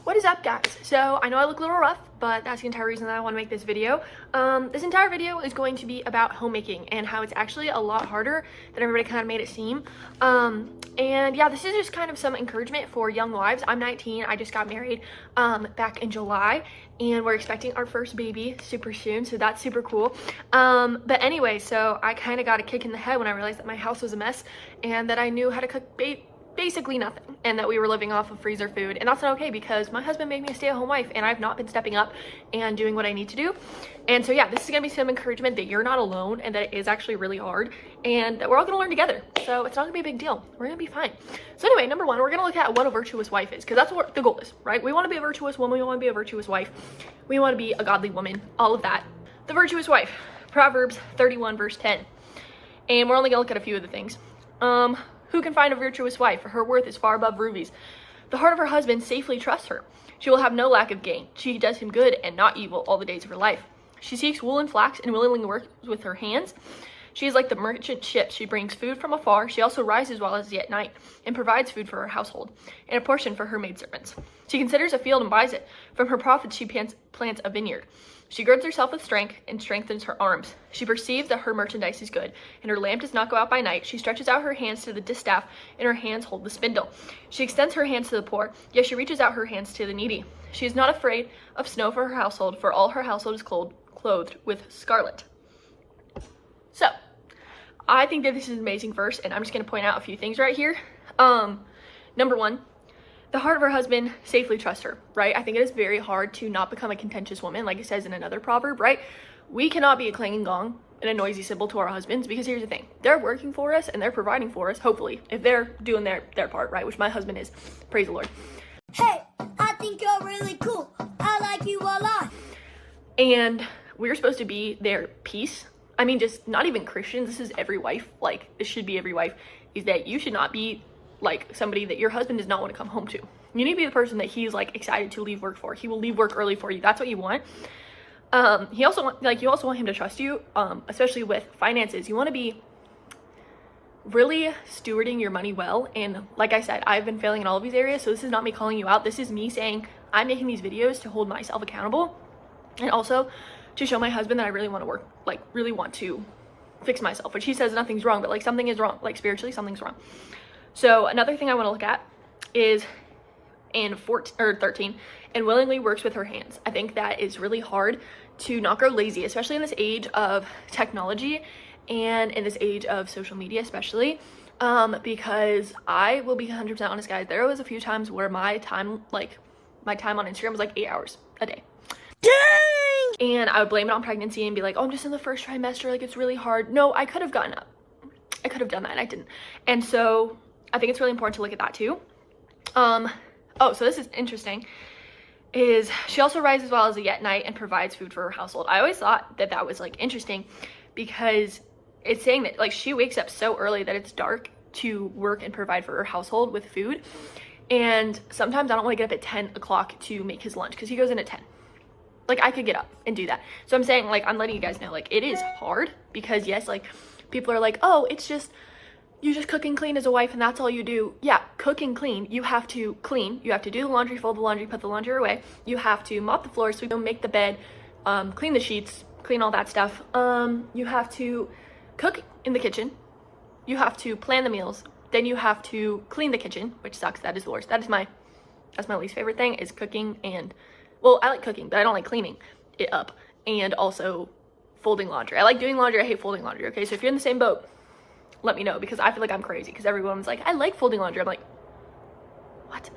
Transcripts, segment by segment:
What is up, guys? So I know I look a little rough, but that's the entire reason that I want to make this video. This entire video is going to be about homemaking and how it's actually a lot harder than everybody kind of made it seem. And yeah, this is just kind of some encouragement for young wives. I'm 19. I just got married back in July, and we're expecting our first baby super soon, so that's super cool. But anyway, so I kind of got a kick in the head when I realized that my house was a mess and that I knew how to cook basically nothing, and that we were living off of freezer food, and that's not okay because my husband made me a stay-at-home wife and I've not been stepping up and doing what I need to do. And so yeah, this is gonna be some encouragement that you're not alone and that it is actually really hard and that we're all gonna learn together, so it's not gonna be a big deal. We're gonna be fine. So anyway, number one, we're gonna look at what a virtuous wife is, because that's what the goal is, right? We want to be a virtuous woman, we want to be a virtuous wife, we want to be a godly woman, all of that. The virtuous wife, Proverbs 31 verse 10, and we're only gonna look at a few of the things. Who can find a virtuous wife? Her worth is far above rubies. The heart of her husband safely trusts her. She will have no lack of gain. She does him good and not evil all the days of her life. She seeks wool and flax and willingly works with her hands. She is like the merchant ship. She brings food from afar. She also rises while it is yet night and provides food for her household and a portion for her maidservants. She considers a field and buys it. From her profits she plants a vineyard. She girds herself with strength and strengthens her arms. She perceives that her merchandise is good, and her lamp does not go out by night. She stretches out her hands to the distaff, and her hands hold the spindle. She extends her hands to the poor, yet she reaches out her hands to the needy. She is not afraid of snow for her household, for all her household is clothed with scarlet. So, I think that this is an amazing verse, and I'm just going to point out a few things right here. Number one, the heart of her husband safely trusts her, right? I think it is very hard to not become a contentious woman, like it says in another proverb, right? We cannot be a clanging gong and a noisy cymbal to our husbands, because here's the thing. They're working for us and they're providing for us, hopefully, if they're doing their part, right? Which my husband is. Praise the Lord. Hey, I think you're really cool. I like you a lot. And we're supposed to be their peace. I mean, just not even Christians. This is every wife. Like, this should be every wife, is that you should not be like somebody that your husband does not want to come home to. You need to be the person that he's like excited to leave work for. He will leave work early for you. That's what you want. You also want him to trust you, especially with finances. You want to be really stewarding your money well. And like I said, I've been failing in all of these areas, so this is not me calling you out. This is me saying I'm making these videos to hold myself accountable, and also to show my husband that I really want to work, like really want to fix myself, which he says nothing's wrong, but like something is wrong, like spiritually something's wrong. So another thing I want to look at is in 13, and willingly works with her hands. I think that is really hard to not grow lazy, especially in this age of technology and in this age of social media, especially because I will be 100% honest, guys. There was a few times where my time on Instagram was like 8 hours a day. Dang! And I would blame it on pregnancy and be like, oh, I'm just in the first trimester, like it's really hard. No, I could have gotten up. I could have done that and I didn't. And so I think it's really important to look at that too. Oh, so this is interesting, is she also rises while it is yet night and provides food for her household. I always thought that that was like interesting, because it's saying that like she wakes up so early that it's dark to work and provide for her household with food. And sometimes I don't want to get up at 10 o'clock to make his lunch because he goes in at 10. Like I could get up and do that. So I'm saying, like, I'm letting you guys know, like, it is hard, because yes, like people are like, oh, it's just, you just cook and clean as a wife and that's all you do. Yeah, cook and clean. You have to clean. You have to do the laundry, fold the laundry, put the laundry away. You have to mop the floor, sweep, make the bed, clean the sheets, clean all that stuff. You have to cook in the kitchen. You have to plan the meals. Then you have to clean the kitchen, which sucks. That is the worst. That's my least favorite thing, is cooking. And well, I like cooking, but I don't like cleaning it up. And also folding laundry. I like doing laundry. I hate folding laundry. Okay, so if you're in the same boat, let me know, because I feel like I'm crazy, because everyone's like, I like folding laundry. I'm like, what?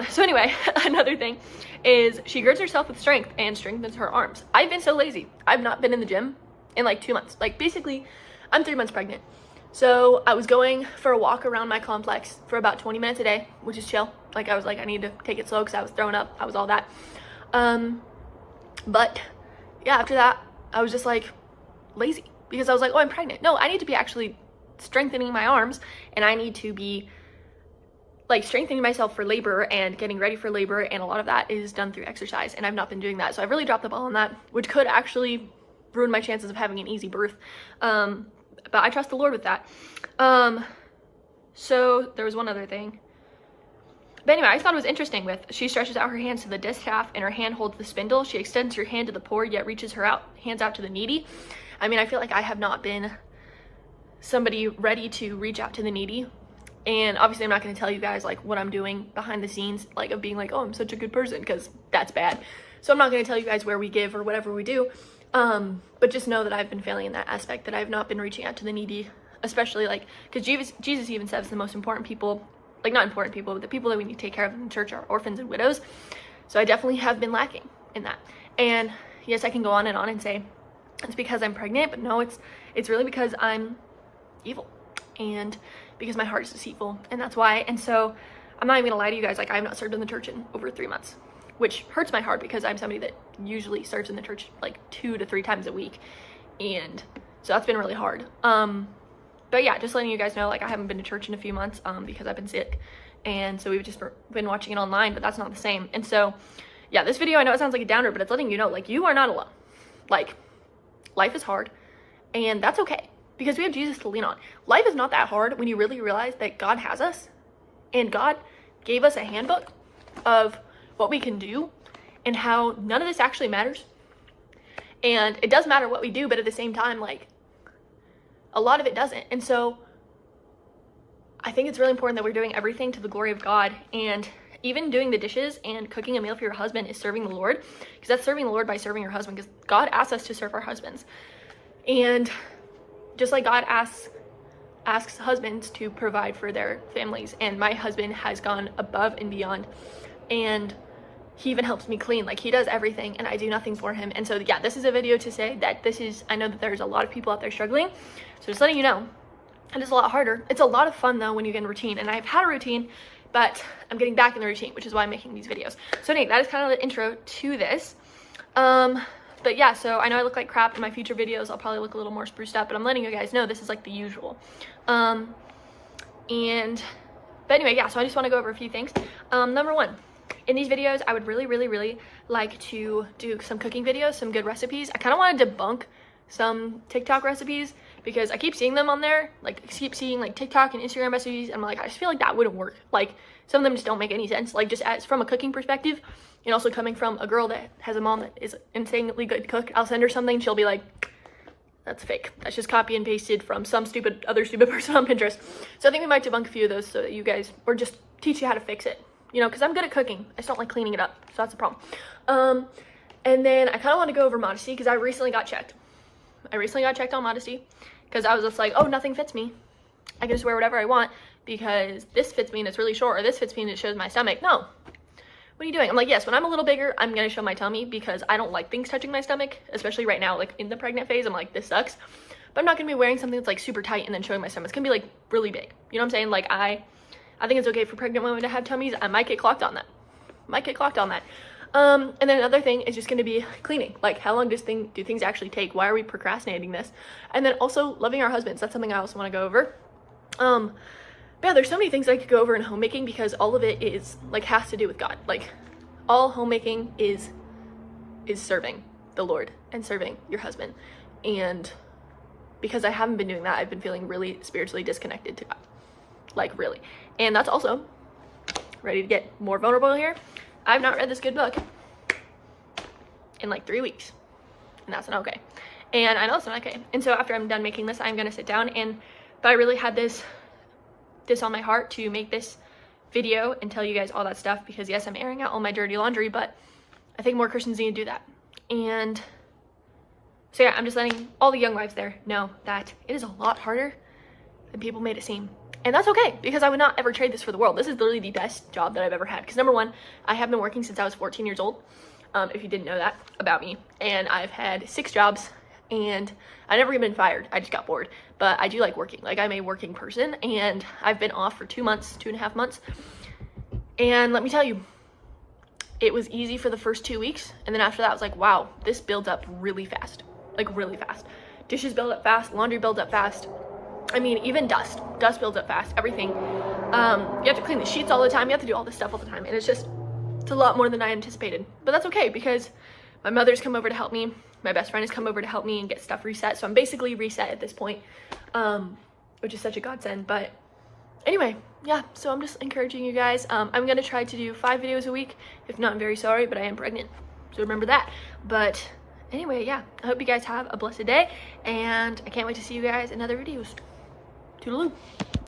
So anyway, another thing is she girds herself with strength and strengthens her arms. I've been so lazy. I've not been in the gym in like 2 months. Like basically, I'm 3 months pregnant. So I was going for a walk around my complex for about 20 minutes a day, which is chill. Like I was like, I need to take it slow because I was throwing up. I was all that. But yeah, after that, I was just like lazy, because I was like, oh, I'm pregnant. No, I need to be actually strengthening my arms, and I need to be like strengthening myself for labor and getting ready for labor, and a lot of that is done through exercise, and I've not been doing that. So I've really dropped the ball on that, which could actually ruin my chances of having an easy birth. But I trust the Lord with that. So there was one other thing. But anyway, I just thought it was interesting with, she stretches out her hands to the distaff and her hand holds the spindle. She extends her hand to the poor, yet reaches her hands out to the needy. I mean, I feel like I have not been somebody ready to reach out to the needy. And obviously I'm not going to tell you guys like what I'm doing behind the scenes, like of being like, oh, I'm such a good person, because that's bad. So I'm not going to tell you guys where we give or whatever we do. But just know that I've been failing in that aspect, that I've not been reaching out to the needy, especially like, because Jesus even says the most important people, like not important people, but the people that we need to take care of in the church are orphans and widows. So I definitely have been lacking in that. And yes, I can go on and say it's because I'm pregnant, but no, it's really because I'm evil and because my heart is deceitful, and that's why. And so I'm not even gonna lie to you guys, like I have not served in the church in over 3 months, which hurts my heart because I'm somebody that usually serves in the church like 2 to 3 times a week, and so that's been really hard. But yeah, just letting you guys know, like I haven't been to church in a few months because I've been sick, and so we've just been watching it online, but that's not the same. And so yeah, this video, I know it sounds like a downer, but it's letting you know like you are not alone. Like life is hard, and that's okay, because we have Jesus to lean on. Life is not that hard when you really realize that God has us, and God gave us a handbook of what we can do and how none of this actually matters. And it does matter what we do, but at the same time, like a lot of it doesn't. And so I think it's really important that we're doing everything to the glory of God, and even doing the dishes and cooking a meal for your husband is serving the Lord, because that's serving the Lord by serving your husband, because God asks us to serve our husbands. And just like God asks husbands to provide for their families, and my husband has gone above and beyond, and he even helps me clean. Like he does everything and I do nothing for him. And so yeah, this is a video to say that I know that there's a lot of people out there struggling, so just letting you know it is a lot harder. It's a lot of fun though when you get in a routine, and I've had a routine, but I'm getting back in the routine, which is why I'm making these videos. So anyway, that is kind of the intro to this. But yeah, so I know I look like crap in my future videos. I'll probably look a little more spruced up, but I'm letting you guys know this is like the usual. But anyway, yeah, so I just want to go over a few things. Number one, in these videos, I would really like to do some cooking videos, some good recipes. I kind of want to debunk some TikTok recipes, because I keep seeing them on there. Like I keep seeing like TikTok and Instagram recipes, and I'm like, I just feel like that wouldn't work. Like some of them just don't make any sense, like just as from a cooking perspective. And also coming from a girl that has a mom that is insanely good cook, I'll send her something, she'll be like, that's fake. That's just copy and pasted from some other stupid person on Pinterest. So I think we might debunk a few of those so that you guys, or just teach you how to fix it. You know, because I'm good at cooking. I just don't like cleaning it up. So that's a problem. And then I kind of want to go over modesty, because I recently got checked. On modesty, because I was just like, oh, nothing fits me. I can just wear whatever I want because this fits me and it's really short, or this fits me and it shows my stomach. No. What are you doing? I'm like, yes, when I'm a little bigger, I'm going to show my tummy, because I don't like things touching my stomach, especially right now, like in the pregnant phase. I'm like, this sucks. But I'm not going to be wearing something that's like super tight and then showing my stomach. It's going to be like really big. You know what I'm saying? Like I think it's okay for pregnant women to have tummies. I might get clocked on that. And then another thing is just going to be cleaning. Like how long do things actually take? Why are we procrastinating this? And then also loving our husbands. That's something I also want to go over. But yeah, there's so many things I could go over in homemaking, because all of it is like has to do with God. Like all homemaking is serving the Lord and serving your husband. And because I haven't been doing that, I've been feeling really spiritually disconnected to God. Like really. And that's also, ready to get more vulnerable here, I've not read this good book in like 3 weeks, and that's not okay. And I know it's not okay. And so after I'm done making this, I'm gonna sit down but I really had this on my heart to make this video and tell you guys all that stuff, because yes, I'm airing out all my dirty laundry, but I think more Christians need to do that. And so yeah, I'm just letting all the young wives there know that it is a lot harder than people made it seem. And that's okay, because I would not ever trade this for the world. This is literally the best job that I've ever had. Because number one, I have been working since I was 14 years old, if you didn't know that about me. And I've had 6 jobs, and I've never even been fired. I just got bored. But I do like working. Like I'm a working person, and I've been off for 2.5 months. And let me tell you, it was easy for the first 2 weeks. And then after that, I was like, wow, this builds up really fast. Like really fast. Dishes build up fast. Laundry builds up fast. I mean, even dust builds up fast, everything. You have to clean the sheets all the time. You have to do all this stuff all the time. And it's a lot more than I anticipated. But that's okay, because my mother's come over to help me. My best friend has come over to help me and get stuff reset. So I'm basically reset at this point, which is such a godsend. But anyway, yeah, so I'm just encouraging you guys. I'm gonna try to do 5 videos a week. If not, I'm very sorry, but I am pregnant, so remember that. But anyway, yeah, I hope you guys have a blessed day, and I can't wait to see you guys in other videos. Toodaloo.